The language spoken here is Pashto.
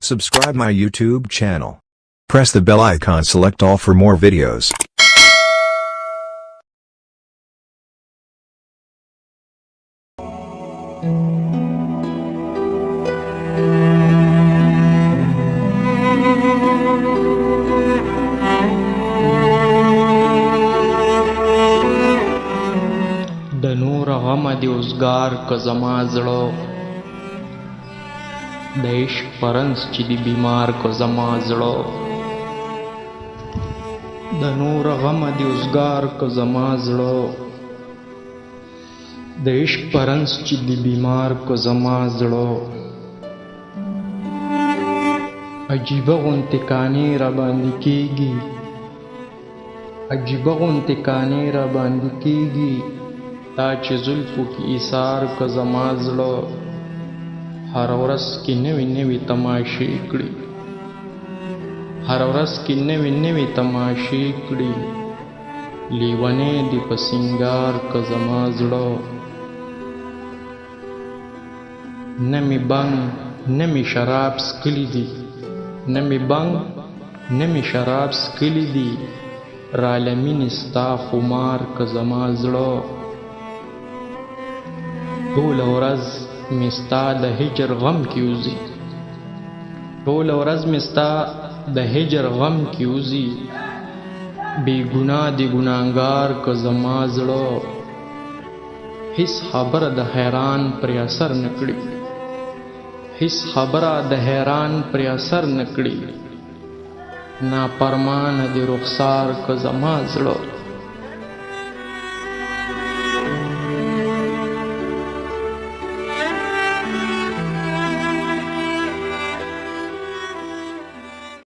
Subscribe my YouTube channel. Press the bell icon, select all for more videos. د نور غم دی اوزګار که زما زړه، د عشق پرنس چې دی بیمار که زما زړه. د نور غم دی اوزګار که زما زړه، د عشق پرنس چې دی بیمار که زما زړه. عجیبه غونتې کانې را باندې کېږي، عجیبه غونتې کانې را باندې کېږي، تا چې زلفو کې ایثار که زما زړه. هر ورځ کې نوې نوې تماشې کړي، هر ورځ کې نوې نوې تماشې کړي، لیونی دې په سینګار که زما زړه. نه مې بنګ نه مې شراب څکلي دي، نه مې بنګ نه مې شراب څکلي دي، راله مینې ستا خمار که زما زړه. ټوله ورځ مې ستا د هجر غم کې وځي، ټوله ورځ مې ستا د هجر غم کې وځي، بې ګناه د ګناهګار که زما زړه. هیڅ خبره د حیران پرې اثر نه کړي، هیڅ خبره د حیران پرې اثر نه کړي، نافرمانه د رخسار که زما زړه.